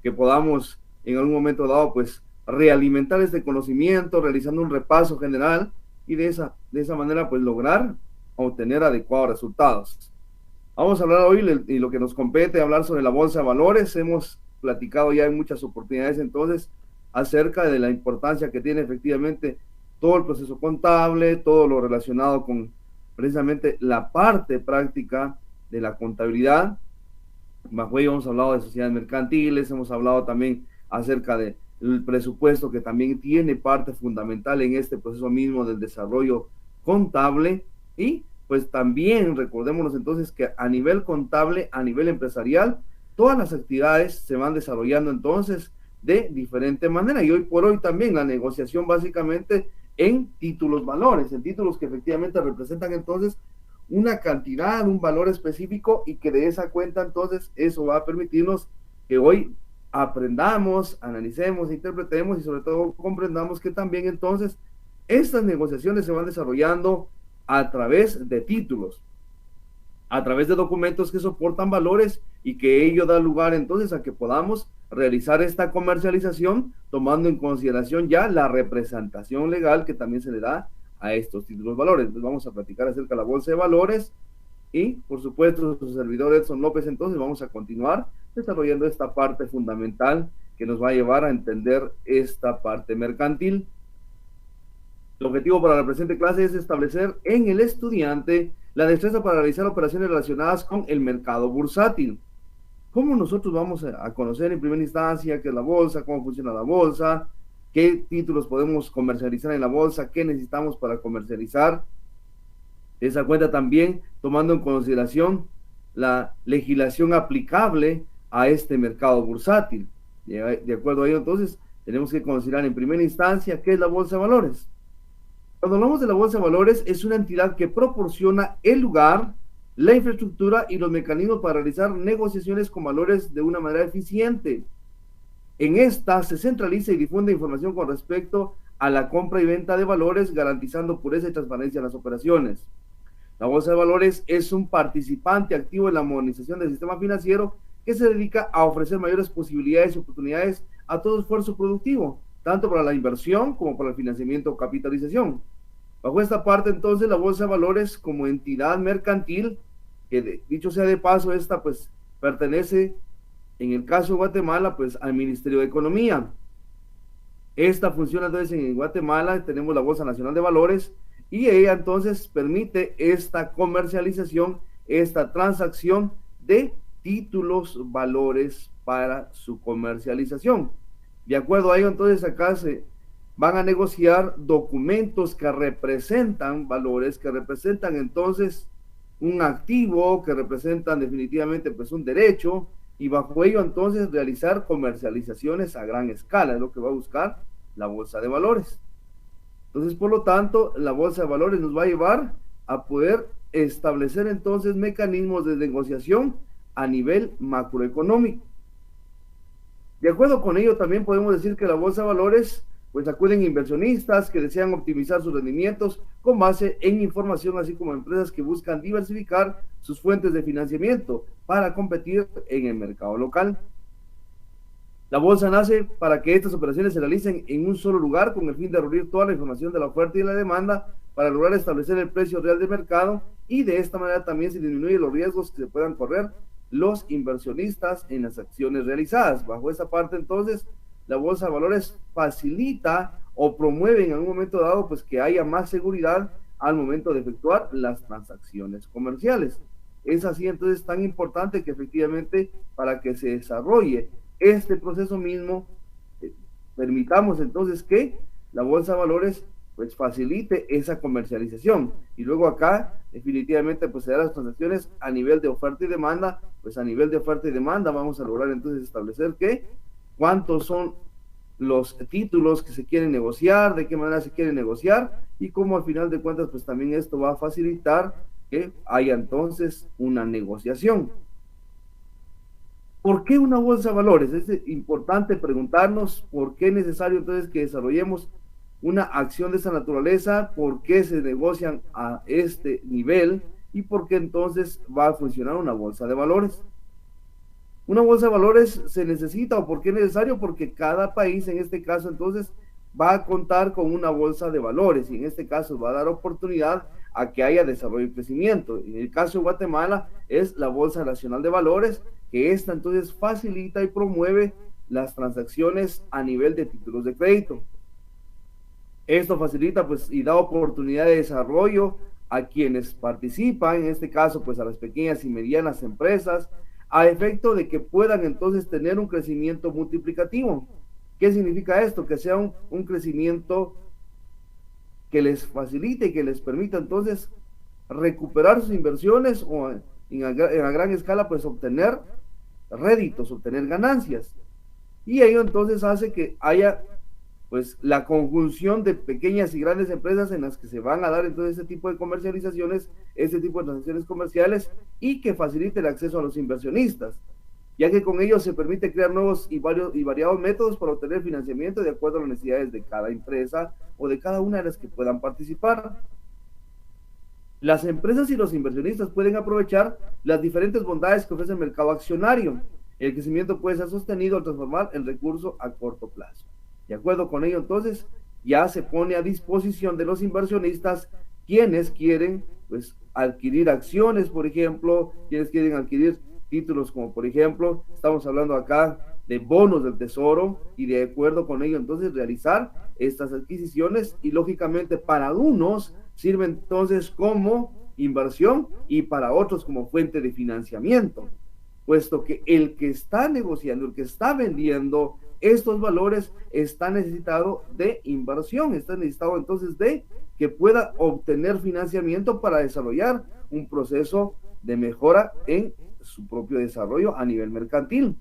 que podamos en algún momento dado pues realimentar este conocimiento, realizando un repaso general y de esa manera pues lograr obtener adecuados resultados. Vamos a hablar hoy y lo que nos compete, hablar sobre la bolsa de valores. Hemos platicado ya en muchas oportunidades entonces acerca de la importancia que tiene efectivamente todo el proceso contable, todo lo relacionado con precisamente la parte práctica de la contabilidad. Bajo ello hemos hablado de sociedades mercantiles, hemos hablado también acerca del presupuesto que también tiene parte fundamental en este proceso mismo del desarrollo contable y pues también recordémonos entonces que a nivel contable, a nivel empresarial, todas las actividades se van desarrollando entonces de diferente manera y hoy por hoy también la negociación básicamente en títulos valores, en títulos que efectivamente representan entonces una cantidad, un valor específico y que de esa cuenta entonces eso va a permitirnos que hoy aprendamos, analicemos, interpretemos y sobre todo comprendamos que también entonces estas negociaciones se van desarrollando a través de títulos, a través de documentos que soportan valores y que ello da lugar entonces a que podamos realizar esta comercialización tomando en consideración ya la representación legal que también se le da a estos títulos valores. Entonces vamos a platicar acerca de la bolsa de valores y por supuesto su servidor Edson López. Entonces vamos a continuar desarrollando esta parte fundamental que nos va a llevar a entender esta parte mercantil. El objetivo para la presente clase es establecer en el estudiante la destreza para realizar operaciones relacionadas con el mercado bursátil. ¿Cómo nosotros vamos a conocer en primera instancia qué es la bolsa, cómo funciona la bolsa, qué títulos podemos comercializar en la bolsa, qué necesitamos para comercializar? Esa cuenta también tomando en consideración la legislación aplicable a este mercado bursátil. De acuerdo a ello, entonces, tenemos que considerar en primera instancia qué es la bolsa de valores. Cuando hablamos de la bolsa de valores, es una entidad que proporciona el lugar, la infraestructura y los mecanismos para realizar negociaciones con valores de una manera eficiente. En esta se centraliza y difunde información con respecto a la compra y venta de valores, garantizando pureza y transparencia en las operaciones. La bolsa de valores es un participante activo en la modernización del sistema financiero que se dedica a ofrecer mayores posibilidades y oportunidades a todo esfuerzo productivo, tanto para la inversión como para el financiamiento o capitalización. Bajo esta parte, entonces, la bolsa de valores como entidad mercantil, que dicho sea de paso, esta pues pertenece, en el caso de Guatemala, pues al Ministerio de Economía. Esta funciona entonces en Guatemala, tenemos la Bolsa Nacional de Valores y ella entonces permite esta comercialización, esta transacción de títulos valores para su comercialización. De acuerdo a ello, entonces acá se van a negociar documentos que representan valores, que representan entonces un activo, que representan definitivamente pues un derecho, y bajo ello entonces realizar comercializaciones a gran escala, es lo que va a buscar la bolsa de valores. Entonces, por lo tanto, la bolsa de valores nos va a llevar a poder establecer entonces mecanismos de negociación a nivel macroeconómico. De acuerdo con ello, también podemos decir que la bolsa de valores pues acuden inversionistas que desean optimizar sus rendimientos con base en información, así como empresas que buscan diversificar sus fuentes de financiamiento para competir en el mercado local. La bolsa nace para que estas operaciones se realicen en un solo lugar con el fin de reunir toda la información de la oferta y la demanda para lograr establecer el precio real del mercado y de esta manera también se disminuyen los riesgos que se puedan correr los inversionistas en las acciones realizadas. Bajo esta parte entonces la bolsa de valores facilita o promueve en algún momento dado pues que haya más seguridad al momento de efectuar las transacciones comerciales. Es así entonces tan importante que efectivamente para que se desarrolle este proceso mismo permitamos entonces que la bolsa de valores pues facilite esa comercialización y luego acá definitivamente pues se dan las transacciones a nivel de oferta y demanda. Pues a nivel de oferta y demanda vamos a lograr entonces establecer que cuántos son los títulos que se quieren negociar, de qué manera se quieren negociar y cómo al final de cuentas pues también esto va a facilitar que haya entonces una negociación. ¿Por qué una bolsa de valores? Es importante preguntarnos por qué es necesario entonces que desarrollemos una acción de esa naturaleza, por qué se negocian a este nivel y por qué entonces va a funcionar una bolsa de valores. Una bolsa de valores se necesita, ¿o por qué es necesario? Porque cada país, en este caso, entonces, va a contar con una bolsa de valores y en este caso va a dar oportunidad a que haya desarrollo y crecimiento. En el caso de Guatemala es la Bolsa Nacional de Valores, que esta entonces facilita y promueve las transacciones a nivel de títulos de crédito. Esto facilita pues y da oportunidad de desarrollo a quienes participan, en este caso pues a las pequeñas y medianas empresas, a efecto de que puedan entonces tener un crecimiento multiplicativo. ¿Qué significa esto? Que sea un crecimiento que les facilite y que les permita entonces recuperar sus inversiones o en a gran escala pues obtener réditos, obtener ganancias. Y ello entonces hace que haya pues la conjunción de pequeñas y grandes empresas en las que se van a dar entonces este tipo de comercializaciones, este tipo de transacciones comerciales y que facilite el acceso a los inversionistas, ya que con ello se permite crear nuevos y variados métodos para obtener financiamiento de acuerdo a las necesidades de cada empresa o de cada una de las que puedan participar. Las empresas y los inversionistas pueden aprovechar las diferentes bondades que ofrece el mercado accionario. El crecimiento puede ser sostenido al transformar el recurso a corto plazo. De acuerdo con ello, entonces, ya se pone a disposición de los inversionistas quienes quieren pues, adquirir acciones, por ejemplo, quienes quieren adquirir títulos como, por ejemplo, estamos hablando acá de bonos del tesoro y de acuerdo con ello, entonces, realizar estas adquisiciones y, lógicamente, para unos sirven entonces como inversión y para otros como fuente de financiamiento, puesto que el que está negociando, el que está vendiendo estos valores está necesitado de inversión, está necesitado entonces de que pueda obtener financiamiento para desarrollar un proceso de mejora en su propio desarrollo a nivel mercantil.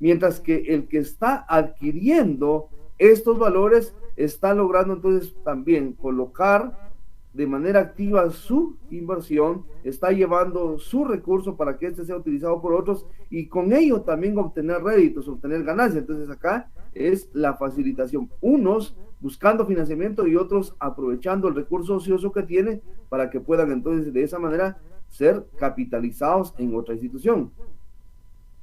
Mientras que el que está adquiriendo estos valores está logrando entonces también colocar de manera activa su inversión, está llevando su recurso para que este sea utilizado por otros y con ello también obtener réditos, obtener ganancias. Entonces acá es la facilitación, unos buscando financiamiento y otros aprovechando el recurso ocioso que tienen para que puedan entonces de esa manera ser capitalizados en otra institución.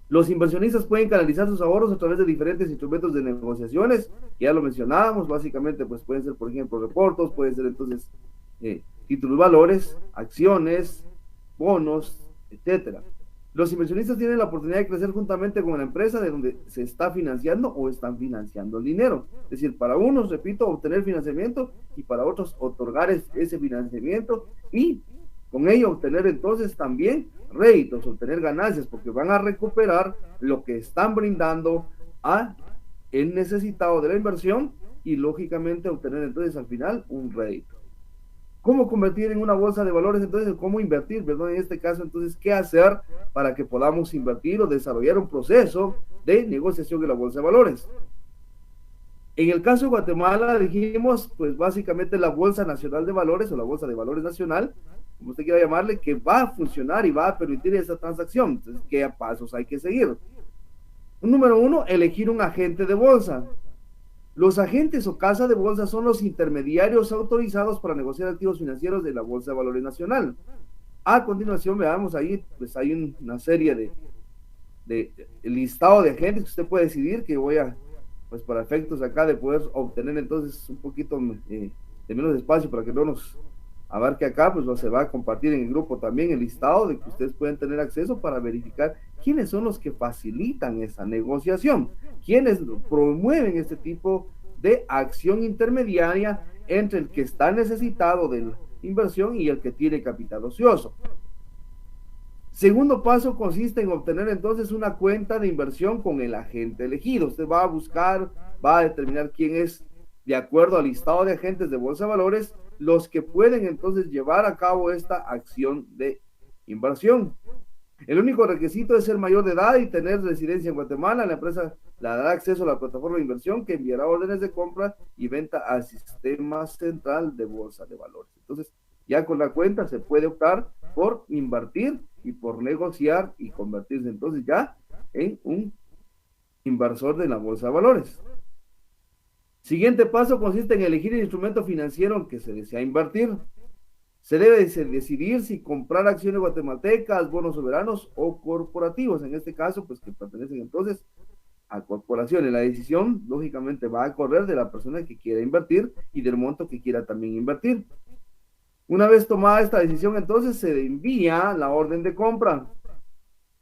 Los inversionistas pueden canalizar sus ahorros a través de diferentes instrumentos de negociaciones, ya lo mencionábamos, básicamente pues pueden ser por ejemplo reportos, pueden ser entonces títulos valores, acciones, bonos, etcétera. Los inversionistas tienen la oportunidad de crecer juntamente con la empresa de donde se está financiando o están financiando el dinero. Es decir, para unos, repito, obtener financiamiento y para otros otorgar ese financiamiento y con ello obtener entonces también réditos, obtener ganancias, porque van a recuperar lo que están brindando a el necesitado de la inversión y lógicamente obtener entonces al final un rédito. ¿Cómo convertir en una bolsa de valores? Entonces, ¿cómo invertir? Perdón, en este caso, entonces, ¿qué hacer para que podamos invertir o desarrollar un proceso de negociación de la bolsa de valores? En el caso de Guatemala, dijimos, pues básicamente la Bolsa Nacional de Valores o la Bolsa de Valores Nacional, como usted quiera llamarle, que va a funcionar y va a permitir esa transacción. Entonces, ¿qué pasos hay que seguir? Número uno, elegir un agente de bolsa. Los agentes o casa de bolsa son los intermediarios autorizados para negociar activos financieros de la Bolsa de Valores Nacional. A continuación, veamos ahí, pues hay una serie de listado de agentes que usted puede decidir, que voy a, pues para efectos acá de poder obtener entonces un poquito de menos espacio para que no nos abarque acá, pues se va a compartir en el grupo también el listado de que ustedes pueden tener acceso para verificar quiénes son los que facilitan esa negociación, quiénes promueven este tipo de acción intermediaria entre el que está necesitado de la inversión y el que tiene capital ocioso. Segundo paso consiste en obtener entonces una cuenta de inversión con el agente elegido. Usted va a buscar, va a determinar quién es, de acuerdo al listado de agentes de bolsa de valores, los que pueden entonces llevar a cabo esta acción de inversión. El único requisito es ser mayor de edad y tener residencia en Guatemala. La empresa le dará acceso a la plataforma de inversión que enviará órdenes de compra y venta al sistema central de bolsa de valores. Entonces, ya con la cuenta se puede optar por invertir y por negociar y convertirse entonces ya en un inversor de la bolsa de valores. Siguiente paso consiste en elegir el instrumento financiero en que se desea invertir. Se debe decidir si comprar acciones guatemaltecas, bonos soberanos o corporativos, en este caso, pues que pertenecen entonces a corporaciones. La decisión, lógicamente, va a correr de la persona que quiera invertir y del monto que quiera también invertir. Una vez tomada esta decisión, entonces se envía la orden de compra.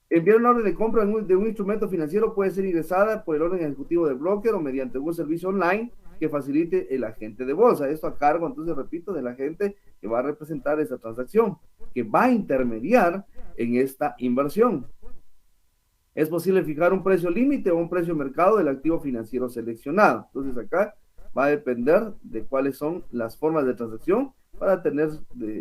Enviar una orden de compra de un instrumento financiero puede ser ingresada por el orden ejecutivo del broker o mediante un servicio online que facilite el agente de bolsa. Esto a cargo, entonces, repito, del agente que va a representar esa transacción, que va a intermediar en esta inversión. Es posible fijar un precio límite o un precio de mercado del activo financiero seleccionado. Entonces, acá va a depender de cuáles son las formas de transacción para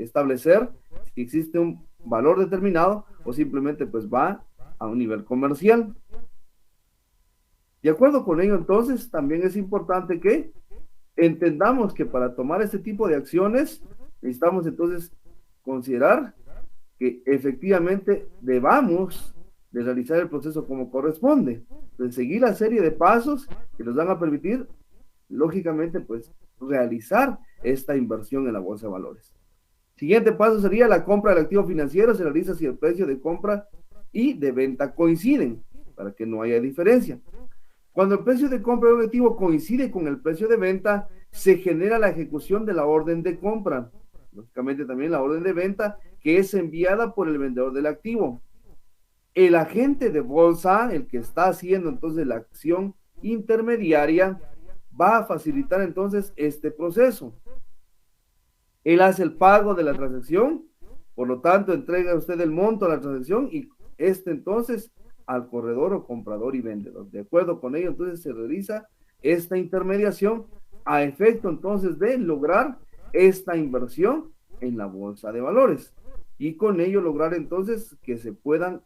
establecer si existe un valor determinado o simplemente pues va a un nivel comercial. De acuerdo con ello, entonces, también es importante que entendamos que para tomar este tipo de acciones necesitamos entonces considerar que efectivamente debamos de realizar el proceso como corresponde, de seguir la serie de pasos que nos van a permitir, lógicamente, pues realizar esta inversión en la bolsa de valores. Siguiente paso sería la compra del activo financiero. Se realiza si el precio de compra y de venta coinciden, para que no haya diferencia. Cuando el precio de compra de un activo coincide con el precio de venta, se genera la ejecución de la orden de compra. Lógicamente también la orden de venta, que es enviada por el vendedor del activo. El agente de bolsa, el que está haciendo entonces la acción intermediaria, va a facilitar entonces este proceso. Él hace el pago de la transacción, por lo tanto entrega usted el monto a la transacción y entonces al corredor o comprador y vendedor. De acuerdo con ello, entonces se realiza esta intermediación a efecto entonces de lograr esta inversión en la bolsa de valores y con ello lograr entonces que se puedan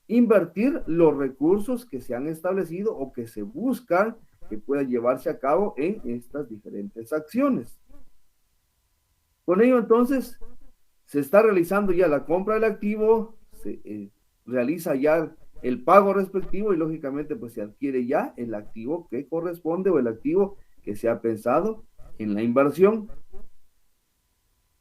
invertir los recursos que se han establecido o que se buscan que puedan llevarse a cabo en estas diferentes acciones. Con ello, entonces, se está realizando ya la compra del activo, se realiza ya el pago respectivo y, lógicamente, pues se adquiere ya el activo que corresponde o el activo que se ha pensado en la inversión.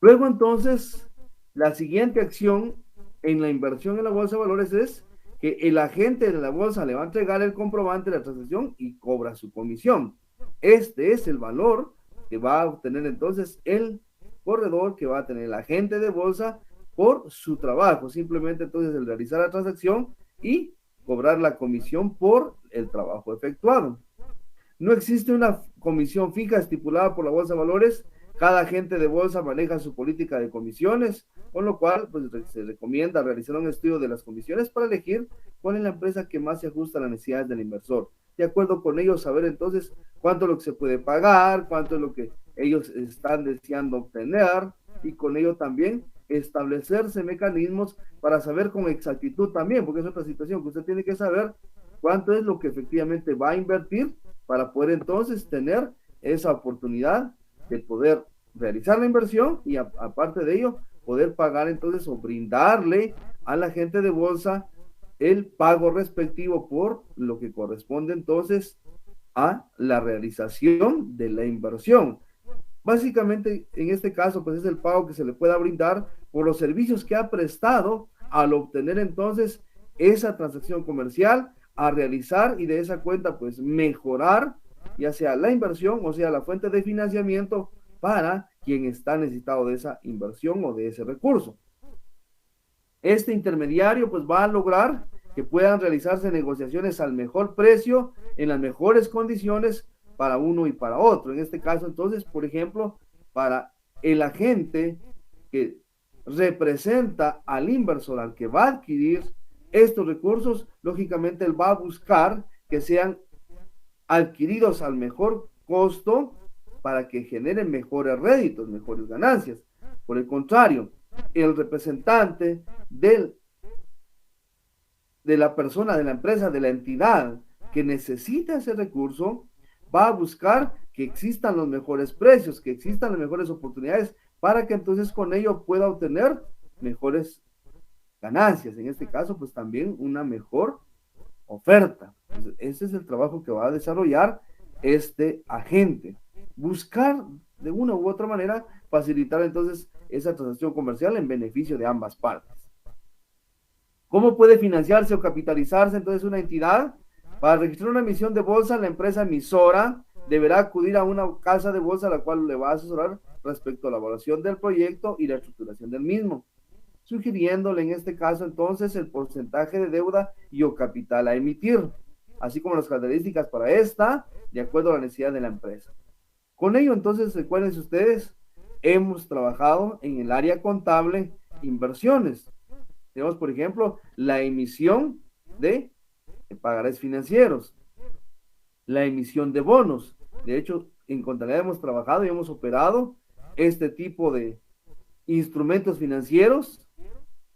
Luego, entonces, la siguiente acción en la inversión en la bolsa de valores es que el agente de la bolsa le va a entregar el comprobante de la transacción y cobra su comisión. Este es el valor que va a obtener entonces el corredor, que va a tener el agente de bolsa por su trabajo, simplemente entonces el realizar la transacción y cobrar la comisión por el trabajo efectuado. No existe una comisión fija estipulada por la bolsa de valores. Cada agente de bolsa maneja su política de comisiones, con lo cual pues, se recomienda realizar un estudio de las comisiones para elegir cuál es la empresa que más se ajusta a las necesidades del inversor. De acuerdo con ellos, saber entonces cuánto es lo que se puede pagar, cuánto es lo que ellos están deseando obtener y con ello también establecerse mecanismos para saber con exactitud también, porque es otra situación que usted tiene que saber cuánto es lo que efectivamente va a invertir para poder entonces tener esa oportunidad de poder realizar la inversión y aparte de ello poder pagar entonces o brindarle a la gente de bolsa el pago respectivo por lo que corresponde entonces a la realización de la inversión. Básicamente, en este caso, pues es el pago que se le pueda brindar por los servicios que ha prestado al obtener entonces esa transacción comercial a realizar y de esa cuenta pues mejorar ya sea la inversión o sea la fuente de financiamiento para quien está necesitado de esa inversión o de ese recurso. Este intermediario pues va a lograr que puedan realizarse negociaciones al mejor precio, en las mejores condiciones para uno y para otro. En este caso, entonces, por ejemplo, para el agente que representa al inversor, al que va a adquirir estos recursos, lógicamente él va a buscar que sean adquiridos al mejor costo para que generen mejores réditos, mejores ganancias. Por el contrario, el representante de la persona, de la empresa, de la entidad que necesita ese recurso, va a buscar que existan los mejores precios, que existan las mejores oportunidades para que entonces con ello pueda obtener mejores ganancias. En este caso, pues también una mejor oferta. Entonces, ese es el trabajo que va a desarrollar este agente. Buscar de una u otra manera facilitar entonces esa transacción comercial en beneficio de ambas partes. ¿Cómo puede financiarse o capitalizarse entonces una entidad? Para registrar una emisión de bolsa, la empresa emisora deberá acudir a una casa de bolsa a la cual le va a asesorar respecto a la evaluación del proyecto y la estructuración del mismo, sugiriéndole en este caso entonces el porcentaje de deuda y o capital a emitir, así como las características para esta, de acuerdo a la necesidad de la empresa. Con ello entonces, recuerden ustedes, hemos trabajado en el área contable inversiones. Tenemos, por ejemplo, la emisión de pagarés financieros, la emisión de bonos. De hecho, en contabilidad hemos trabajado y hemos operado este tipo de instrumentos financieros,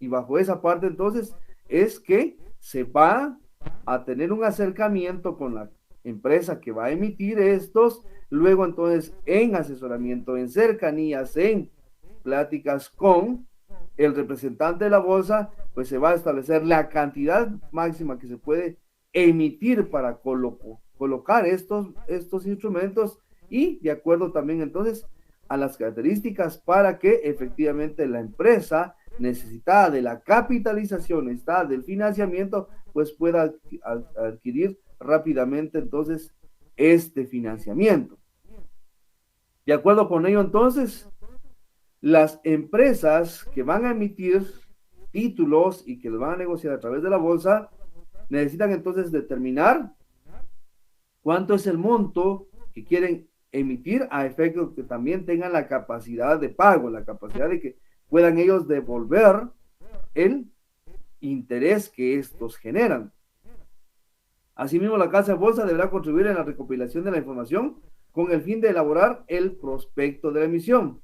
y bajo esa parte entonces es que se va a tener un acercamiento con la empresa que va a emitir estos, luego entonces en asesoramiento, en cercanías, en pláticas con el representante de la bolsa, pues se va a establecer la cantidad máxima que se puede emitir para colocar estos instrumentos, y de acuerdo también entonces a las características para que efectivamente la empresa necesitada de la capitalización, necesitada del financiamiento, pues pueda adquirir rápidamente entonces este financiamiento. De acuerdo con ello entonces, las empresas que van a emitir títulos y que los van a negociar a través de la bolsa necesitan entonces determinar cuánto es el monto que quieren emitir, a efecto que también tengan la capacidad de pago, la capacidad de que puedan ellos devolver el interés que estos generan. Asimismo, la casa de bolsa deberá contribuir en la recopilación de la información con el fin de elaborar el prospecto de la emisión,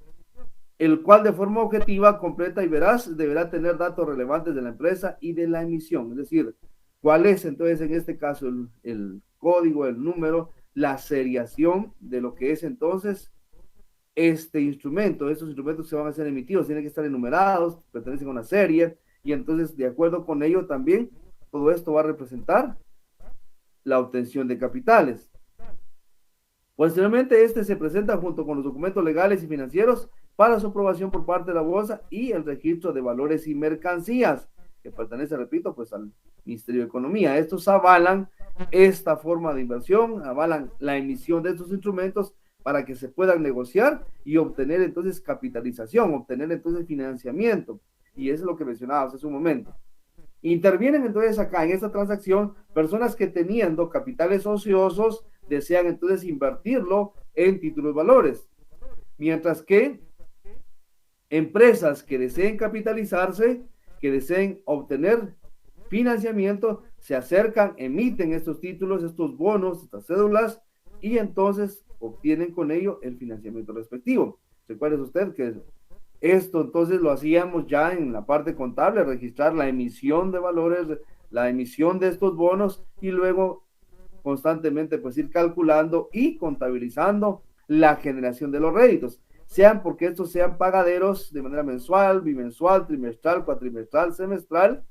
el cual de forma objetiva, completa y veraz deberá tener datos relevantes de la empresa y de la emisión, es decir, cuál es entonces en este caso el código, el número, la seriación de lo que es entonces este instrumento. Estos instrumentos que van a ser emitidos tienen que estar enumerados, pertenecen a una serie, y entonces de acuerdo con ello también todo esto va a representar la obtención de capitales. Posteriormente este se presenta junto con los documentos legales y financieros para su aprobación por parte de la bolsa y el registro de valores y mercancías, que pertenece, repito, pues al Ministerio de Economía. Estos avalan esta forma de inversión, avalan la emisión de estos instrumentos para que se puedan negociar y obtener entonces capitalización, obtener entonces financiamiento. Y eso es lo que mencionábamos hace un momento. Intervienen entonces acá en esta transacción personas que teniendo capitales ociosos desean entonces invertirlo en títulos valores, mientras que empresas que deseen capitalizarse, que deseen obtener financiamiento, se acercan, emiten estos títulos, estos bonos, estas cédulas, y entonces obtienen con ello el financiamiento respectivo. Recuerde usted que esto entonces lo hacíamos ya en la parte contable, registrar la emisión de valores, la emisión de estos bonos, y luego constantemente pues ir calculando y contabilizando la generación de los réditos, sean porque estos sean pagaderos de manera mensual, bimensual, trimestral, cuatrimestral, semestral,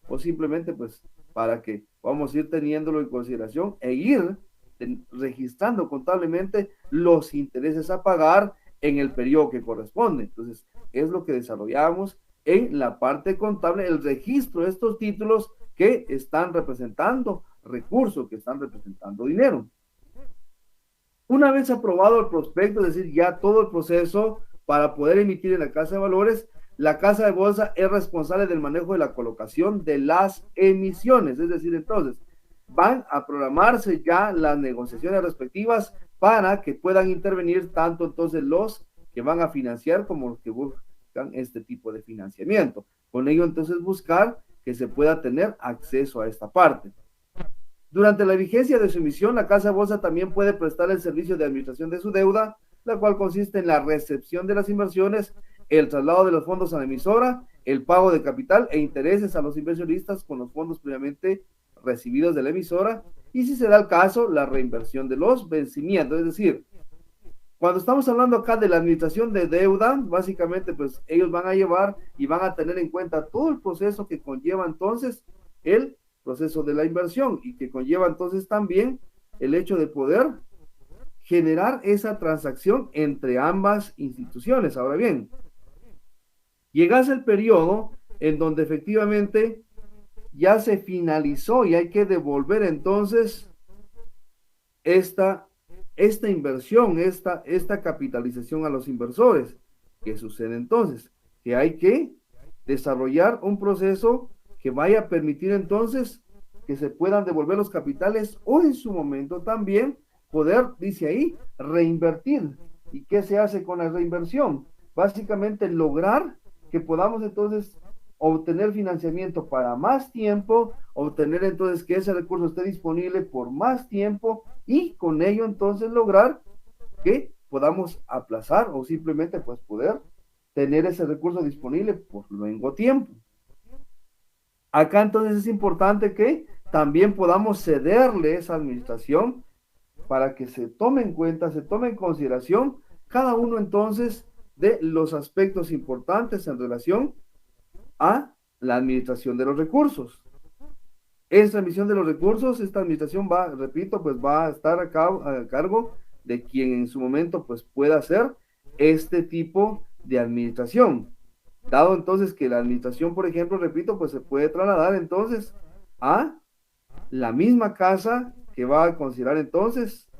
o simplemente pues para que vamos a ir teniéndolo en consideración e ir registrando contablemente los intereses a pagar en el periodo que corresponde. Entonces, es lo que desarrollamos en la parte contable, el registro de estos títulos que están representando recursos, que están representando dinero. Una vez aprobado el prospecto, es decir, ya todo el proceso para poder emitir en la casa de valores, la casa de bolsa es responsable del manejo de la colocación de las emisiones, es decir, entonces van a programarse ya las negociaciones respectivas para que puedan intervenir tanto entonces los que van a financiar como los que buscan este tipo de financiamiento. Con ello entonces buscar que se pueda tener acceso a esta parte. Durante la vigencia de su emisión, la casa de bolsa también puede prestar el servicio de administración de su deuda, la cual consiste en la recepción de las inversiones, el traslado de los fondos a la emisora, el pago de capital e intereses a los inversionistas con los fondos previamente recibidos de la emisora, y si se da el caso, la reinversión de los vencimientos. Es decir, cuando estamos hablando acá de la administración de deuda, básicamente pues ellos van a llevar y van a tener en cuenta todo el proceso que conlleva entonces el proceso de la inversión, y que conlleva entonces también el hecho de poder generar esa transacción entre ambas instituciones. Ahora bien, Llegase el periodo en donde efectivamente ya se finalizó y hay que devolver entonces esta, esta inversión, esta capitalización a los inversores. ¿Qué sucede entonces? Que hay que desarrollar un proceso que vaya a permitir entonces que se puedan devolver los capitales o en su momento también poder, dice ahí, reinvertir. ¿Y qué se hace con la reinversión? Básicamente lograr que podamos entonces obtener financiamiento para más tiempo, obtener entonces que ese recurso esté disponible por más tiempo y con ello entonces lograr que podamos aplazar o simplemente pues poder tener ese recurso disponible por luego tiempo. Acá entonces es importante que también podamos cederle esa administración para que se tome en cuenta, se tome en consideración cada uno entonces de los aspectos importantes en relación a la administración de los recursos. Esta administración de los recursos, esta administración va, repito, pues va a estar a cargo de quien en su momento pues pueda hacer este tipo de administración. Dado entonces que la administración, por ejemplo, repito, pues se puede trasladar entonces a la misma casa que va a considerar entonces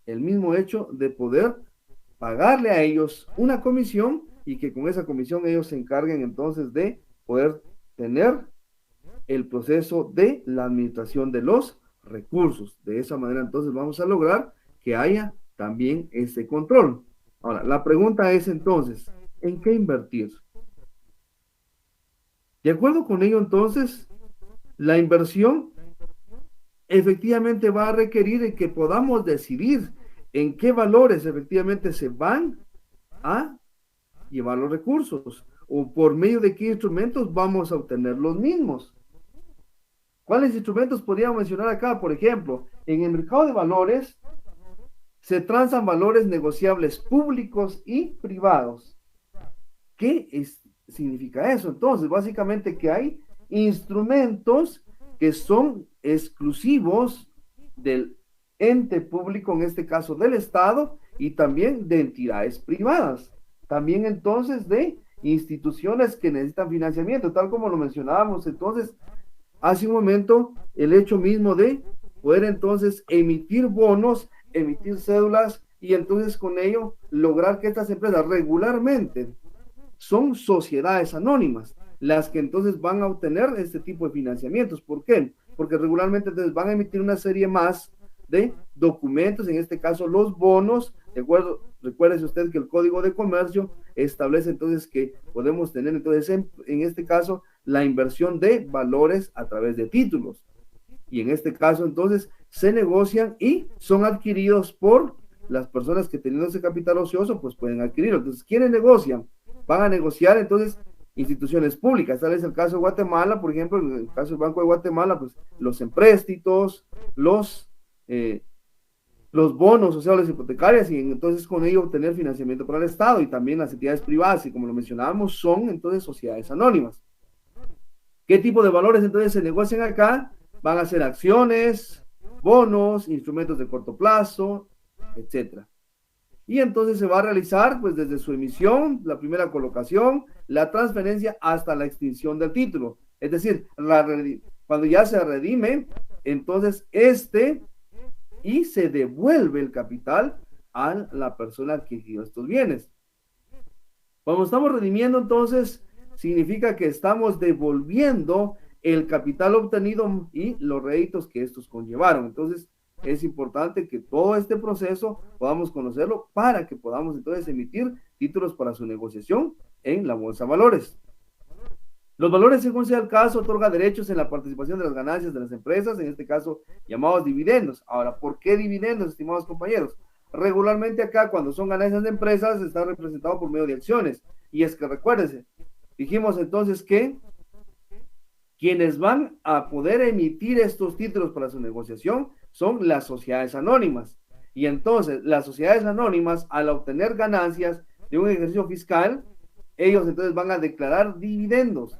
el mismo hecho de poder pagarle a ellos una comisión y que con esa comisión ellos se encarguen entonces de poder tener el proceso de la administración de los recursos. De esa manera entonces vamos a lograr que haya también ese control. Ahora, la pregunta es entonces, ¿en qué invertir? De acuerdo con ello entonces, la inversión efectivamente va a requerir de que podamos decidir en qué valores efectivamente se van a llevar los recursos o por medio de qué instrumentos vamos a obtener los mismos. ¿Cuáles instrumentos podríamos mencionar acá? Por ejemplo, en el mercado de valores se transan valores negociables públicos y privados. ¿Qué significa eso? Entonces, básicamente que hay instrumentos que son exclusivos del ente público, en este caso del Estado, y también de entidades privadas. También entonces de instituciones que necesitan financiamiento, tal como lo mencionábamos entonces hace un momento, el hecho mismo de poder entonces emitir bonos, emitir cédulas y entonces con ello lograr que estas empresas regularmente son sociedades anónimas las que entonces van a obtener este tipo de financiamientos. ¿Por qué? Porque regularmente entonces van a emitir una serie más de documentos, en este caso los bonos, de acuerdo, recuérdese usted que el Código de Comercio establece entonces que podemos tener entonces en este caso la inversión de valores a través de títulos. Y en este caso entonces se negocian y son adquiridos por las personas que teniendo ese capital ocioso pues pueden adquirirlo. Entonces, ¿quiénes negocian? Van a negociar entonces instituciones públicas. Tal es el caso de Guatemala, por ejemplo, en el caso del Banco de Guatemala, pues los empréstitos, los bonos sociales hipotecarias y entonces con ello obtener financiamiento para el Estado y también las entidades privadas y como lo mencionábamos son entonces sociedades anónimas. ¿Qué tipo de valores entonces se negocian acá? Van a ser acciones, bonos, instrumentos de corto plazo, etcétera. Y entonces se va a realizar pues desde su emisión, la primera colocación, la transferencia hasta la extinción del título. Es decir, cuando ya se redime, entonces y se devuelve el capital a la persona que adquirió estos bienes. Cuando estamos redimiendo, entonces, significa que estamos devolviendo el capital obtenido y los réditos que estos conllevaron. Entonces, es importante que todo este proceso podamos conocerlo para que podamos entonces emitir títulos para su negociación en la Bolsa de Valores. Los valores, según sea el caso, otorga derechos en la participación de las ganancias de las empresas, en este caso llamados dividendos. Ahora, ¿por qué dividendos, estimados compañeros? Regularmente acá, cuando son ganancias de empresas, está representado por medio de acciones. Y es que recuérdense, dijimos entonces que quienes van a poder emitir estos títulos para su negociación son las sociedades anónimas. Y entonces, las sociedades anónimas, al obtener ganancias de un ejercicio fiscal, ellos entonces van a declarar dividendos,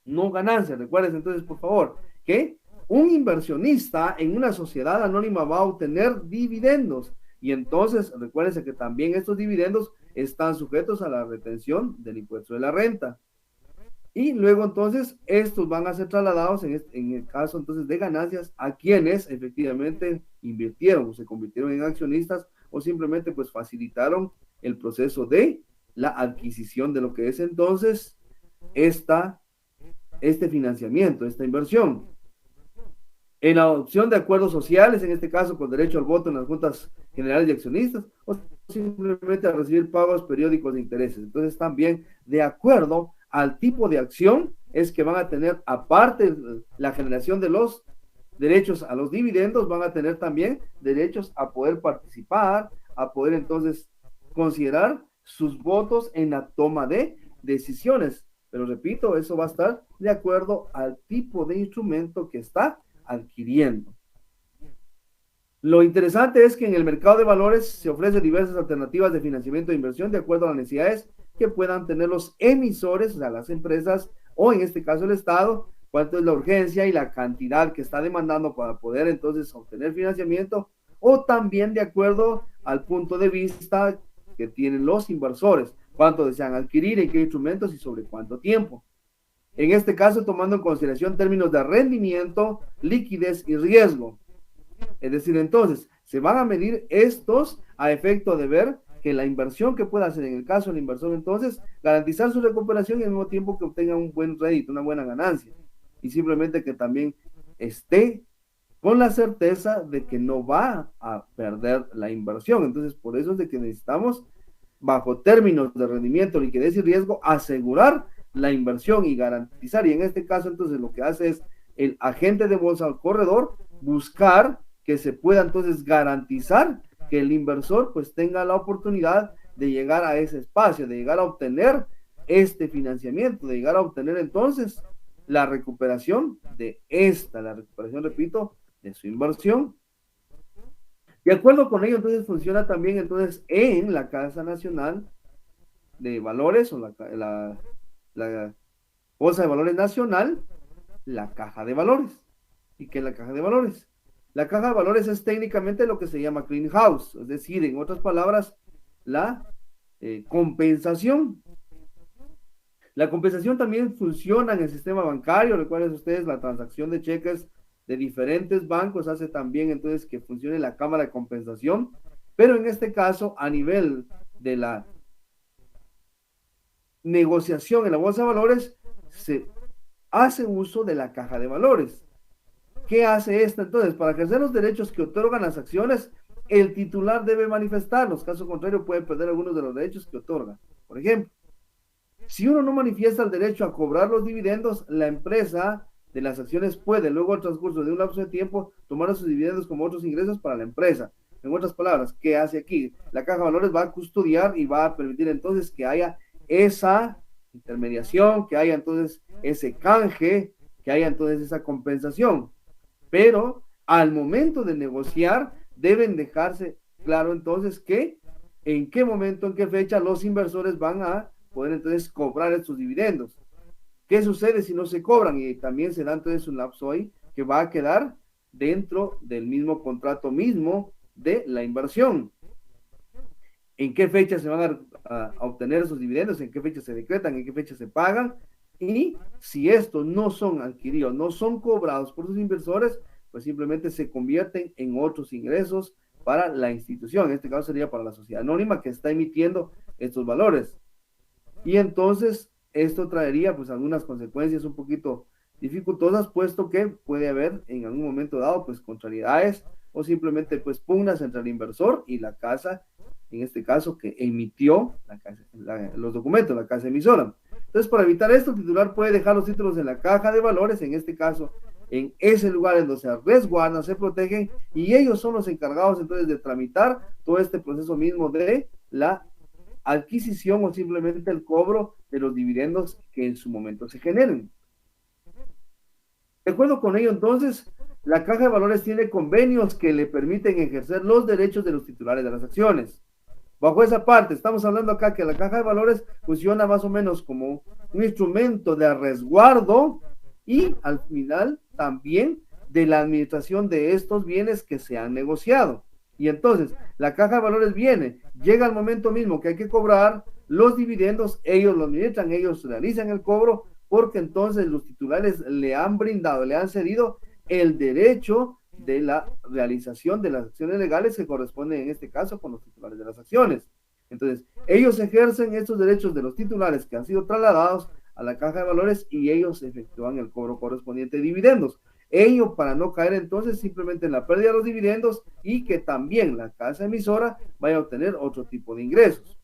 no ganancias. Recuerden entonces, por favor, que un inversionista en una sociedad anónima va a obtener dividendos. Y entonces, recuérdense que también estos dividendos están sujetos a la retención del impuesto de la renta. Y luego entonces estos van a ser trasladados en el caso entonces de ganancias a quienes efectivamente invirtieron o se convirtieron en accionistas o simplemente pues facilitaron el proceso de la adquisición de lo que es entonces este financiamiento, esta inversión. En la adopción de acuerdos sociales, en este caso con derecho al voto en las juntas generales de accionistas, o simplemente a recibir pagos periódicos de intereses. Entonces también de acuerdo al tipo de acción es que van a tener, aparte la generación de los derechos a los dividendos, van a tener también derechos a poder participar, a poder entonces considerar sus votos en la toma de decisiones. Pero repito, eso va a estar de acuerdo al tipo de instrumento que está adquiriendo. Lo interesante es que en el mercado de valores se ofrecen diversas alternativas de financiamiento de inversión de acuerdo a las necesidades que puedan tener los emisores, o sea, las empresas, o en este caso el Estado, cuánto es la urgencia y la cantidad que está demandando para poder entonces obtener financiamiento, o también de acuerdo al punto de vista que tienen los inversores, cuánto desean adquirir, en qué instrumentos y sobre cuánto tiempo. En este caso, tomando en consideración términos de rendimiento, liquidez y riesgo. Es decir, entonces, se van a medir estos a efecto de ver que la inversión que pueda hacer en el caso del inversor, entonces, garantizar su recuperación y al mismo tiempo que obtenga un buen rédito, una buena ganancia. Y simplemente que también esté con la certeza de que no va a perder la inversión. Entonces, por eso es de que necesitamos, bajo términos de rendimiento, liquidez y riesgo, asegurar la inversión y garantizar. Y en este caso, entonces, lo que hace es el agente de bolsa o corredor buscar que se pueda entonces garantizar que el inversor pues tenga la oportunidad de llegar a ese espacio, de llegar a obtener este financiamiento, de llegar a obtener entonces la recuperación la recuperación, repito, de su inversión. De acuerdo con ello, entonces funciona también entonces en la Casa Nacional de Valores o la Bolsa de Valores Nacional, la Caja de Valores. ¿Y qué es la Caja de Valores? La Caja de Valores es técnicamente lo que se llama clean house, es decir, en otras palabras, la compensación. La compensación también funciona en el sistema bancario. Recuerden ustedes, la transacción de cheques de diferentes bancos hace también entonces que funcione la cámara de compensación, pero en este caso, a nivel de la negociación en la bolsa de valores, se hace uso de la caja de valores. ¿Qué hace esta? Entonces, para ejercer los derechos que otorgan las acciones, el titular debe manifestarlos, caso contrario puede perder algunos de los derechos que otorga. Por ejemplo, si uno no manifiesta el derecho a cobrar los dividendos, la empresa de las acciones puede, luego al transcurso de un lapso de tiempo, tomar esos dividendos como otros ingresos para la empresa. En otras palabras, ¿qué hace aquí? La caja de valores va a custodiar y va a permitir entonces que haya esa intermediación, que haya entonces ese canje, que haya entonces esa compensación. Pero al momento de negociar, deben dejarse claro entonces que en qué momento, en qué fecha los inversores van a poder entonces cobrar estos dividendos. ¿Qué sucede si no se cobran? Y también se da entonces un lapso ahí que va a quedar dentro del mismo contrato mismo de la inversión. ¿En qué fecha se van a obtener esos dividendos? ¿En qué fecha se decretan? ¿En qué fecha se pagan? Y si estos no son adquiridos, no son cobrados por sus inversores, pues simplemente se convierten en otros ingresos para la institución. En este caso sería para la sociedad anónima que está emitiendo estos valores. Y entonces esto traería pues algunas consecuencias un poquito dificultosas, puesto que puede haber en algún momento dado pues contrariedades o simplemente pues pugnas entre el inversor y la casa, en este caso que emitió los documentos, la casa emisora. Entonces, para evitar esto, el titular puede dejar los títulos en la caja de valores, en este caso, en ese lugar en donde se resguardan, se protegen, y ellos son los encargados entonces de tramitar todo este proceso mismo de la adquisición o simplemente el cobro de los dividendos que en su momento se generen. De acuerdo con ello, entonces, la caja de valores tiene convenios que le permiten ejercer los derechos de los titulares de las acciones. Bajo esa parte, estamos hablando acá que la caja de valores funciona más o menos como un instrumento de resguardo y al final también de la administración de estos bienes que se han negociado. Y entonces la caja de valores viene, llega al momento mismo que hay que cobrar los dividendos, ellos los administran, ellos realizan el cobro, porque entonces los titulares le han brindado, le han cedido el derecho de la realización de las acciones legales que corresponden en este caso con los titulares de las acciones. Entonces, ellos ejercen estos derechos de los titulares que han sido trasladados a la caja de valores y ellos efectúan el cobro correspondiente de dividendos. Ello para no caer entonces simplemente en la pérdida de los dividendos y que también la casa emisora vaya a obtener otro tipo de ingresos.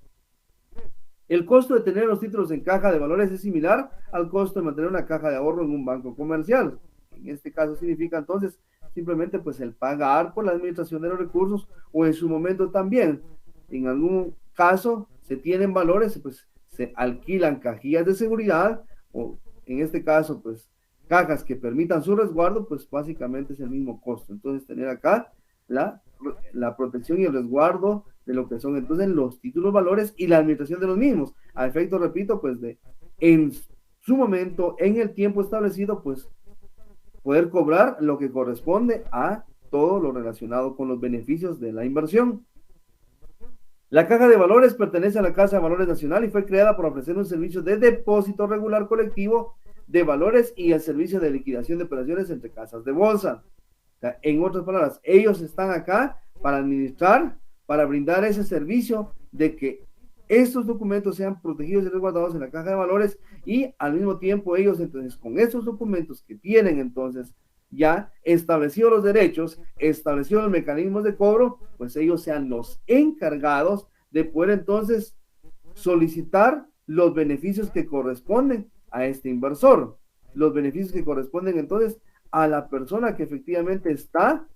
El costo de tener los títulos en caja de valores es similar al costo de mantener una caja de ahorro en un banco comercial. En este caso significa entonces simplemente pues el pagar por la administración de los recursos o en su momento también, en algún caso se tienen valores, pues se alquilan cajillas de seguridad o en este caso pues cajas que permitan su resguardo, pues básicamente es el mismo costo. Entonces tener acá la protección y el resguardo de lo que son entonces los títulos valores y la administración de los mismos, a efecto, repito, pues de en su momento, en el tiempo establecido, pues poder cobrar lo que corresponde a todo lo relacionado con los beneficios de la inversión. La caja de valores pertenece a la Casa de Valores Nacional y fue creada para ofrecer un servicio de depósito regular colectivo de valores y el servicio de liquidación de operaciones entre casas de bolsa. O sea, en otras palabras, ellos están acá para administrar, para brindar ese servicio de que estos documentos sean protegidos y resguardados en la caja de valores y al mismo tiempo ellos entonces con estos documentos que tienen entonces ya establecidos los derechos, establecidos los mecanismos de cobro, pues ellos sean los encargados de poder entonces solicitar los beneficios que corresponden a este inversor, los beneficios que corresponden entonces a la persona que efectivamente está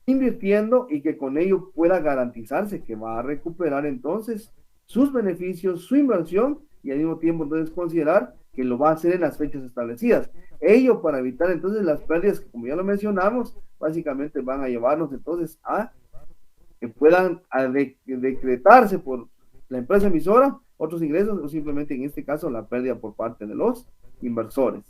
invirtiendo y que con ello pueda garantizarse que va a recuperar entonces sus beneficios, su inversión y al mismo tiempo entonces considerar que lo va a hacer en las fechas establecidas. Ello para evitar entonces las pérdidas que como ya lo mencionamos, básicamente van a llevarnos entonces a que puedan decretarse por la empresa emisora otros ingresos o simplemente en este caso la pérdida por parte de los inversores.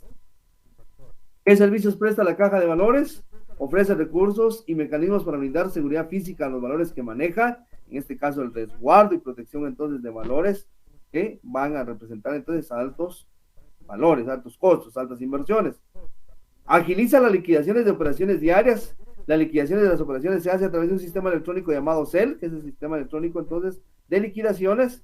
¿Qué servicios presta la caja de valores? Ofrece recursos y mecanismos para brindar seguridad física a los valores que maneja, en este caso el resguardo y protección entonces de valores que van a representar entonces altos valores, altos costos, altas inversiones. Agiliza las liquidaciones de operaciones diarias. Las liquidaciones de las operaciones se hace a través de un sistema electrónico llamado CEL, que es el sistema electrónico entonces de liquidaciones,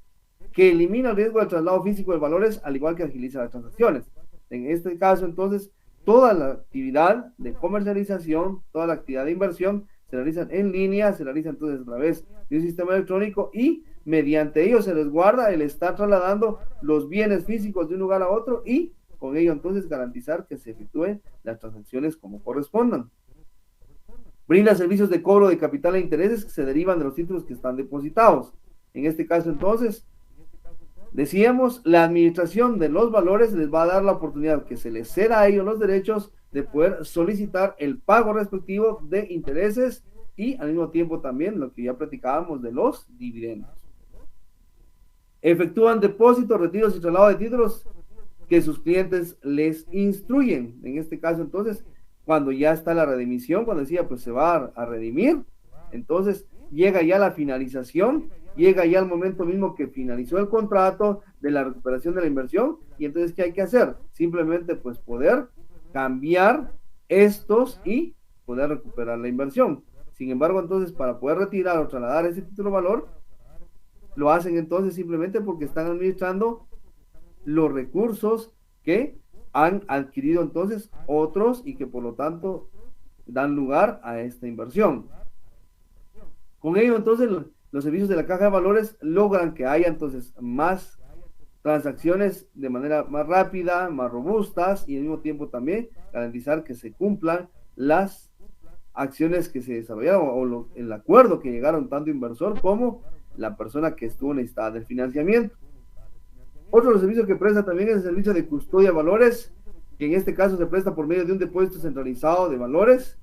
que elimina el riesgo del traslado físico de valores, al igual que agiliza las transacciones. En este caso entonces toda la actividad de comercialización, toda la actividad de inversión se realizan en línea, se realiza entonces a través de un sistema electrónico y mediante ello se resguarda el estar trasladando los bienes físicos de un lugar a otro y con ello entonces garantizar que se efectúen las transacciones como correspondan. Brinda servicios de cobro de capital e intereses que se derivan de los títulos que están depositados. En este caso entonces, decíamos, la administración de los valores les va a dar la oportunidad que se les ceda a ellos los derechos de poder solicitar el pago respectivo de intereses y al mismo tiempo también lo que ya platicábamos de los dividendos. Efectúan depósitos, retiros y traslado de títulos que sus clientes les instruyen. En este caso entonces, cuando ya está la redimisión, cuando decía pues se va a redimir, entonces llega ya la finalización, llega ya el momento mismo que finalizó el contrato de la recuperación de la inversión y entonces ¿qué hay que hacer? Simplemente pues poder cambiar estos y poder recuperar la inversión. Sin embargo, entonces para poder retirar o trasladar ese título de valor, lo hacen entonces simplemente porque están administrando los recursos que han adquirido entonces otros y que por lo tanto dan lugar a esta inversión. Con ello entonces los servicios de la caja de valores logran que haya entonces más transacciones de manera más rápida, más robustas y al mismo tiempo también garantizar que se cumplan las acciones que se desarrollaron o el acuerdo que llegaron tanto inversor como la persona que estuvo necesitada del financiamiento. Otro de los servicios que presta también es el servicio de custodia de valores, que en este caso se presta por medio de un depósito centralizado de valores,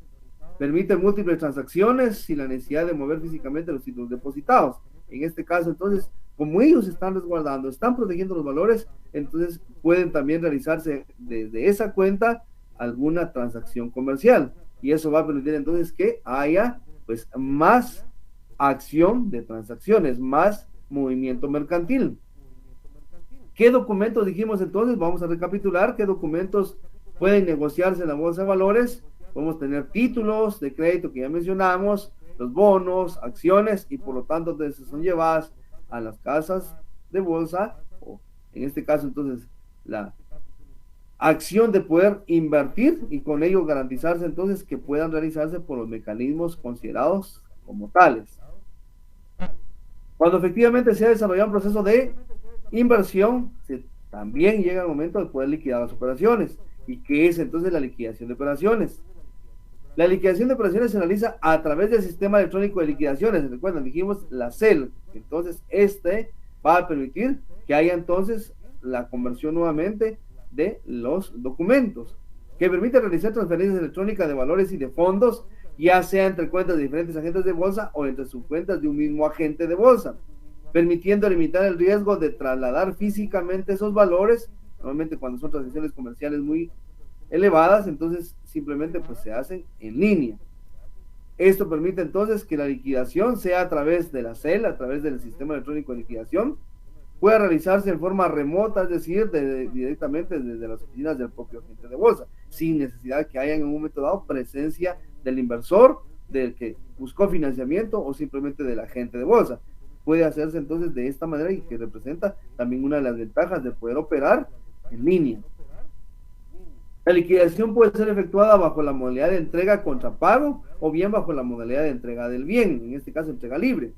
permite múltiples transacciones sin la necesidad de mover físicamente los títulos depositados. En este caso, entonces, como ellos están resguardando, están protegiendo los valores, entonces pueden también realizarse desde esa cuenta alguna transacción comercial. Y eso va a permitir entonces que haya pues más acción de transacciones más movimiento mercantil. ¿Qué documentos dijimos entonces? Vamos a recapitular qué documentos pueden negociarse en la bolsa de valores. Podemos tener títulos de crédito que ya mencionamos, los bonos, acciones, y por lo tanto entonces son llevadas a las casas de bolsa, o en este caso entonces la acción de poder invertir y con ello garantizarse entonces que puedan realizarse por los mecanismos considerados como tales. Cuando efectivamente se ha desarrollado un proceso de inversión, también llega el momento de poder liquidar las operaciones. ¿Y qué es entonces la liquidación de operaciones? La liquidación de operaciones se realiza a través del sistema electrónico de liquidaciones. Recuerdan, dijimos la CEL. Entonces, va a permitir que haya entonces la conversión nuevamente de los documentos, que permite realizar transferencias electrónicas de valores y de fondos, ya sea entre cuentas de diferentes agentes de bolsa o entre subcuentas de un mismo agente de bolsa, permitiendo limitar el riesgo de trasladar físicamente esos valores. Normalmente cuando son transacciones comerciales muy elevadas, entonces simplemente pues se hacen en línea. Esto permite entonces que la liquidación sea a través de la CEL, a través del sistema electrónico de liquidación, pueda realizarse en forma remota, es decir, directamente desde las oficinas del propio agente de bolsa, sin necesidad que haya en un momento dado presencia del inversor, del que buscó financiamiento o simplemente del agente de bolsa. Puede hacerse entonces de esta manera, y que representa también una de las ventajas de poder operar en línea. La liquidación puede ser efectuada bajo la modalidad de entrega contra pago o bien bajo la modalidad de entrega del bien, en este caso entrega libre.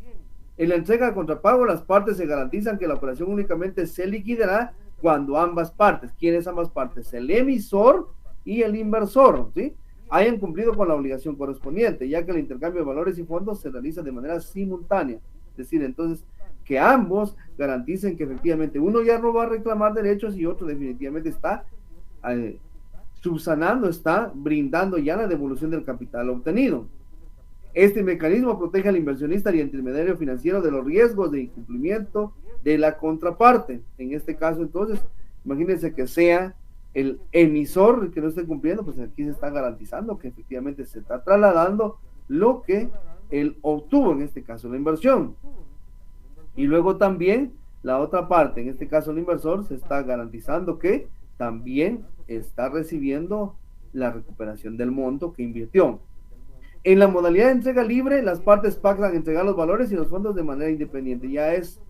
En la entrega contra pago, las partes se garantizan que la operación únicamente se liquidará cuando ambas partes, ¿quiénes ambas partes? El emisor y el inversor, ¿sí?, hayan cumplido con la obligación correspondiente, ya que el intercambio de valores y fondos se realiza de manera simultánea. Es decir, entonces, que ambos garanticen que efectivamente uno ya no va a reclamar derechos y otro definitivamente está subsanando, está brindando ya la devolución del capital obtenido. Este mecanismo protege al inversionista y al intermediario financiero de los riesgos de incumplimiento de la contraparte. En este caso, entonces, imagínense que sea el emisor que no esté cumpliendo, pues aquí se está garantizando que efectivamente se está trasladando lo que él obtuvo, en este caso la inversión. Y luego también la otra parte, en este caso el inversor, se está garantizando que también está recibiendo la recuperación del monto que invirtió. En la modalidad de entrega libre, las partes pactan entregar los valores y los fondos de manera independiente. Ya es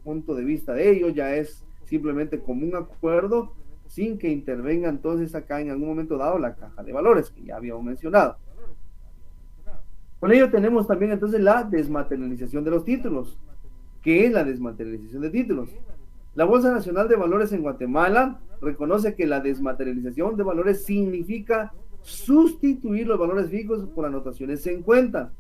punto de vista de ellos, ya es simplemente como un acuerdo, sin que intervenga entonces acá en algún momento dado la caja de valores, que ya habíamos mencionado. Con ello tenemos también entonces la desmaterialización de los títulos. ¿Qué es la desmaterialización de títulos? La Bolsa Nacional de Valores en Guatemala reconoce que la desmaterialización de valores significa sustituir los valores fijos por anotaciones en cuenta.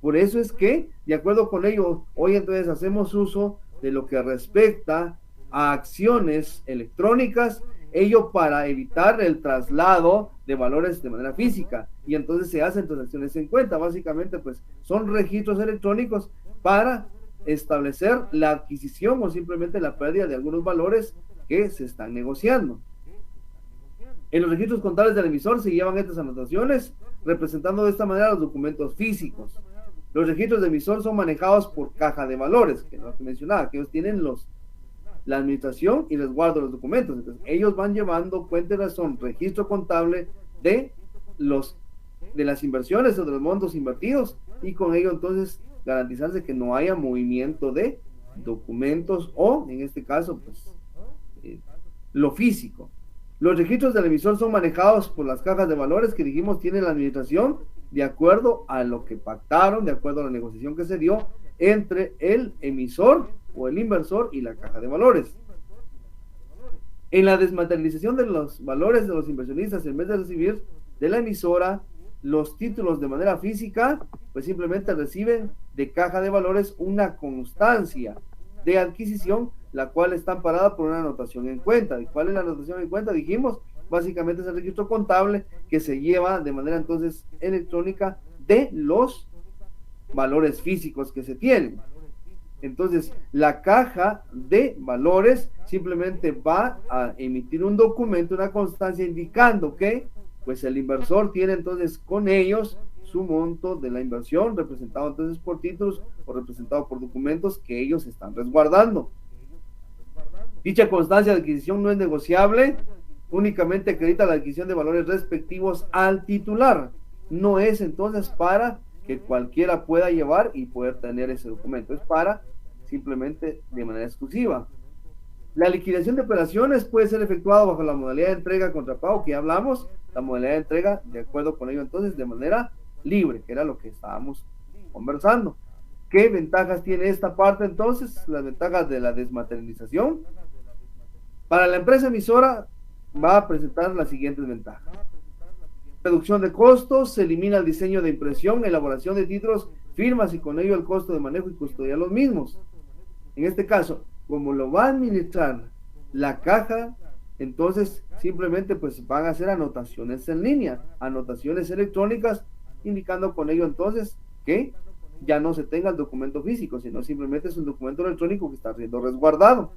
Por eso es que, de acuerdo con ello, hoy entonces hacemos uso de lo que respecta a acciones electrónicas, ello para evitar el traslado de valores de manera física, y entonces se hacen transacciones en cuenta. Básicamente pues son registros electrónicos para establecer la adquisición o simplemente la pérdida de algunos valores que se están negociando. En los registros contables del emisor se llevan estas anotaciones, representando de esta manera los documentos físicos. Los registros de emisor son manejados por caja de valores, que es lo que mencionaba, que ellos tienen la administración y resguardo de los documentos. Entonces, ellos van llevando cuenta de razón, registro contable de las inversiones o de los montos invertidos, y con ello entonces garantizarse que no haya movimiento de documentos o, en este caso, pues, lo físico. Los registros del emisor son manejados por las cajas de valores que dijimos tienen la administración de acuerdo a lo que pactaron, de acuerdo a la negociación que se dio entre el emisor o el inversor y la caja de valores. En la desmaterialización de los valores de los inversionistas, en vez de recibir de la emisora los títulos de manera física, pues simplemente reciben de caja de valores una constancia de adquisición, la cual está amparada por una anotación en cuenta. ¿Y cuál es la anotación en cuenta? Dijimos, básicamente es el registro contable que se lleva de manera entonces electrónica de los valores físicos que se tienen. Entonces, la caja de valores simplemente va a emitir un documento, una constancia indicando que pues el inversor tiene entonces con ellos su monto de la inversión, representado entonces por títulos o representado por documentos que ellos están resguardando. Dicha constancia de adquisición no es negociable, únicamente acredita la adquisición de valores respectivos al titular. No es entonces para que cualquiera pueda llevar y poder tener ese documento, es para simplemente de manera exclusiva. La liquidación de operaciones puede ser efectuada bajo la modalidad de entrega contra pago que ya hablamos, la modalidad de entrega, de acuerdo con ello entonces, de manera libre, que era lo que estábamos conversando. ¿Qué ventajas tiene esta parte entonces? Las ventajas de la desmaterialización. Para la empresa emisora va a presentar las siguientes ventajas. Reducción de costos, se elimina el diseño de impresión, elaboración de títulos, firmas y con ello el costo de manejo y custodia los mismos. En este caso, como lo va a administrar la caja, entonces simplemente pues van a hacer anotaciones en línea, anotaciones electrónicas, indicando con ello entonces que ya no se tenga el documento físico, sino simplemente es un documento electrónico que está siendo resguardado.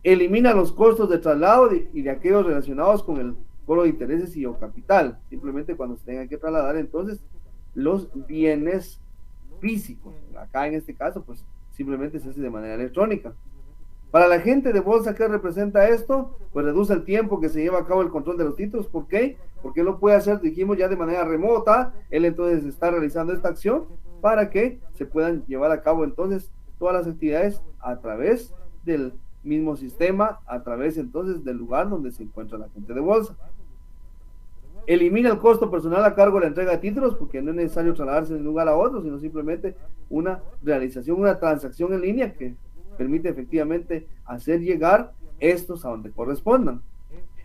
Elimina los costos de traslado y de aquellos relacionados con el cobro de intereses y o capital, simplemente cuando se tengan que trasladar entonces los bienes físicos. Acá en este caso pues simplemente se hace de manera electrónica. Para la gente de bolsa, ¿qué representa esto? Pues reduce el tiempo que se lleva a cabo el control de los títulos. ¿Por qué? Porque lo puede hacer, dijimos, ya de manera remota. Él entonces está realizando esta acción para que se puedan llevar a cabo entonces todas las actividades a través del mismo sistema, a través entonces del lugar donde se encuentra la gente de bolsa. Elimina el costo personal a cargo de la entrega de títulos, porque no es necesario trasladarse de un lugar a otro, sino simplemente una realización, una transacción en línea que permite efectivamente hacer llegar estos a donde correspondan.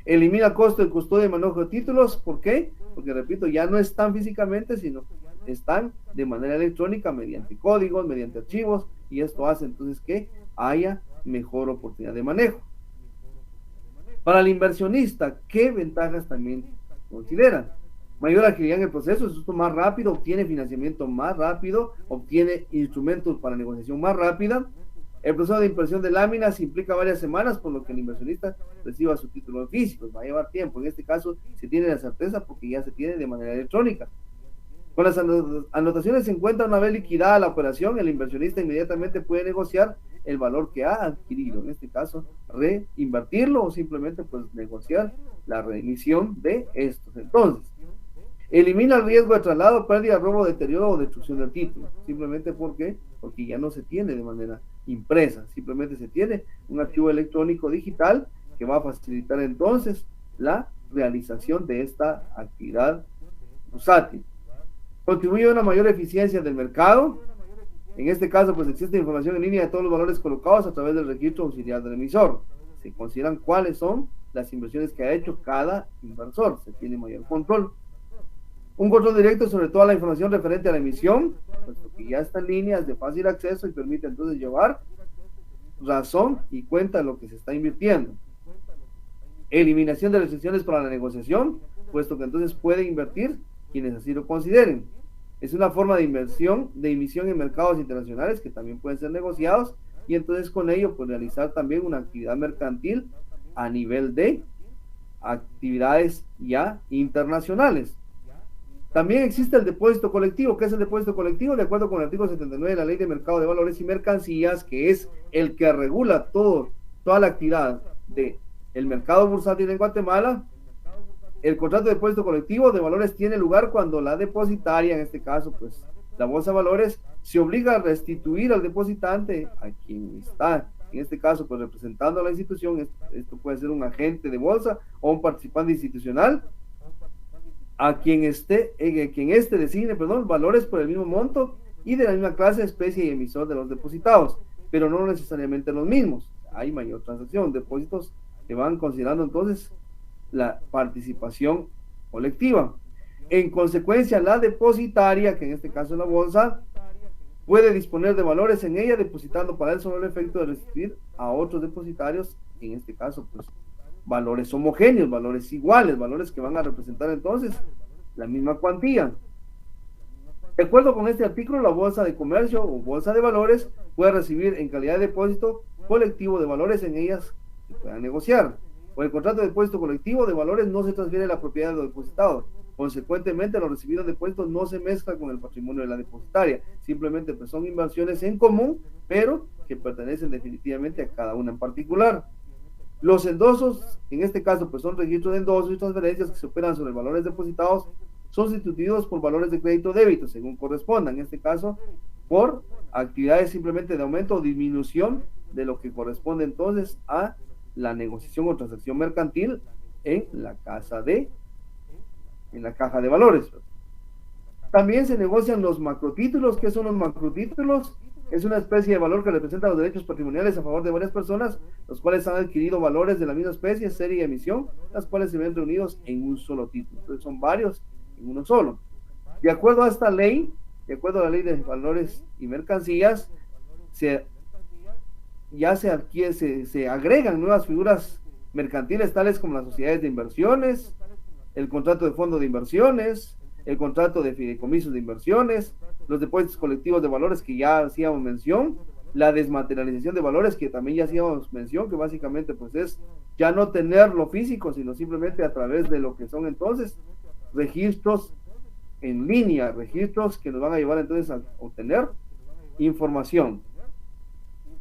Elimina el costo de custodia y manejo de títulos. ¿Por qué? Porque, repito, ya no están físicamente, sino están de manera electrónica mediante códigos, mediante archivos, y esto hace entonces que haya mejor oportunidad de manejo. Para el inversionista, ¿qué ventajas también consideran? Mayor agilidad en el proceso, es esto más rápido, obtiene financiamiento más rápido, obtiene instrumentos para negociación más rápida. El proceso de impresión de láminas implica varias semanas, por lo que el inversionista reciba su título físico. Va a llevar tiempo. En este caso, se tiene la certeza porque ya se tiene de manera electrónica. Con las anotaciones se encuentra una vez liquidada la operación, el inversionista inmediatamente puede negociar el valor que ha adquirido. En este caso, reinvertirlo o simplemente pues negociar la reemisión de estos. Entonces, elimina el riesgo de traslado, pérdida, robo, deterioro o destrucción del título. Simplemente porque ya no se tiene de manera impresa, simplemente se tiene un archivo electrónico digital que va a facilitar entonces la realización de esta actividad bursátil. Contribuye a una mayor eficiencia del mercado. En este caso, pues existe información en línea de todos los valores colocados a través del registro auxiliar del emisor. Se consideran cuáles son las inversiones que ha hecho cada inversor. Se tiene mayor control. Un control directo sobre toda la información referente a la emisión, puesto que ya está en línea, es de fácil acceso y permite entonces llevar razón y cuenta de lo que se está invirtiendo. Eliminación de restricciones para la negociación, puesto que entonces puede invertir quienes así lo consideren. Es una forma de inversión, de emisión en mercados internacionales que también pueden ser negociados y entonces con ello pues realizar también una actividad mercantil a nivel de actividades ya internacionales. También existe el depósito colectivo. ¿Qué es el depósito colectivo? De acuerdo con el artículo 79 de la Ley de Mercado de Valores y Mercancías, que es el que regula toda la actividad del mercado bursátil en Guatemala, el contrato de depósito colectivo de valores tiene lugar cuando la depositaria, en este caso, pues la Bolsa de Valores, se obliga a restituir al depositante, a quien está, en este caso, pues representando a la institución. Esto puede ser un agente de bolsa o un participante institucional, a quien este designe, valores por el mismo monto y de la misma clase, especie y emisor de los depositados, pero no necesariamente los mismos. Hay mayor transacción, depósitos que van considerando entonces la participación colectiva. En consecuencia, la depositaria, que en este caso es la bolsa, puede disponer de valores en ella, depositando para él solo el efecto de restituir a otros depositarios, en este caso, pues, valores homogéneos, valores iguales, valores que van a representar entonces la misma cuantía. De acuerdo con este artículo, la bolsa de comercio o bolsa de valores puede recibir en calidad de depósito colectivo de valores en ellas que puedan negociar. Por el contrato de depósito colectivo de valores no se transfiere la propiedad de los depositados. Consecuentemente, lo recibido en depósitos no se mezcla con el patrimonio de la depositaria, simplemente pues son inversiones en común, pero que pertenecen definitivamente a cada una en particular. Los endosos, en este caso, pues son registros de endosos y transferencias que se operan sobre valores depositados, son sustituidos por valores de crédito o débito, según corresponda, en este caso, por actividades simplemente de aumento o disminución de lo que corresponde entonces a la negociación o transacción mercantil en la caja de valores. También se negocian los macrotítulos. ¿Qué son los macrotítulos? Es una especie de valor que representa los derechos patrimoniales a favor de varias personas, los cuales han adquirido valores de la misma especie, serie y emisión, las cuales se ven reunidos en un solo título. Entonces son varios en uno solo. De acuerdo a esta ley, de acuerdo a la ley de valores y mercancías, se agregan nuevas figuras mercantiles tales como las sociedades de inversiones, el contrato de fondo de inversiones, el contrato de fideicomisos de inversiones, los depósitos colectivos de valores que ya hacíamos mención, la desmaterialización de valores que también ya hacíamos mención, que básicamente pues es ya no tenerlo físico, sino simplemente a través de lo que son entonces registros en línea, registros que nos van a llevar entonces a obtener información.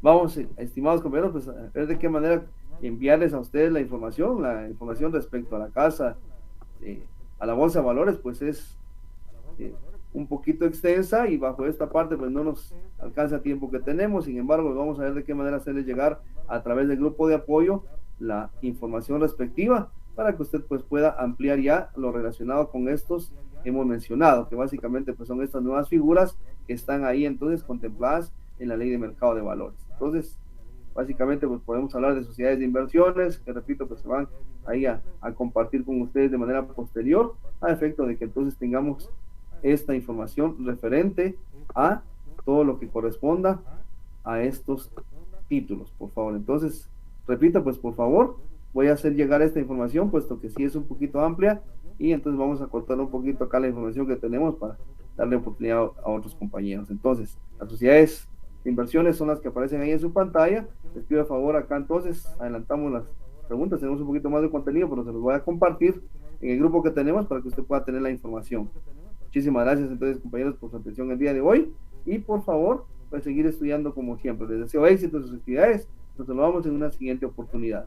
Vamos, estimados compañeros, pues a ver de qué manera enviarles a ustedes la información respecto a la casa, a la bolsa de valores, pues es un poquito extensa y bajo esta parte pues no nos alcanza el tiempo que tenemos. Sin embargo, vamos a ver de qué manera hacerles llegar a través del grupo de apoyo la información respectiva para que usted pues pueda ampliar ya lo relacionado con estos hemos mencionado, que básicamente pues son estas nuevas figuras que están ahí entonces contempladas en la ley de mercado de valores. Entonces, básicamente pues podemos hablar de sociedades de inversiones, que repito, pues se van ahí a compartir con ustedes de manera posterior, a efecto de que entonces tengamos esta información referente a todo lo que corresponda a estos títulos, por favor. Entonces, repita, pues por favor, voy a hacer llegar esta información, puesto que sí es un poquito amplia, y entonces vamos a cortar un poquito acá la información que tenemos para darle oportunidad a otros compañeros. Entonces, las sociedades de inversiones son las que aparecen ahí en su pantalla. Les pido de favor acá entonces, adelantamos las preguntas, tenemos un poquito más de contenido, pero se los voy a compartir en el grupo que tenemos para que usted pueda tener la información. Muchísimas gracias entonces, compañeros, por su atención el día de hoy, y por favor, pues seguir estudiando como siempre. Les deseo éxito en sus actividades. Nos saludamos en una siguiente oportunidad.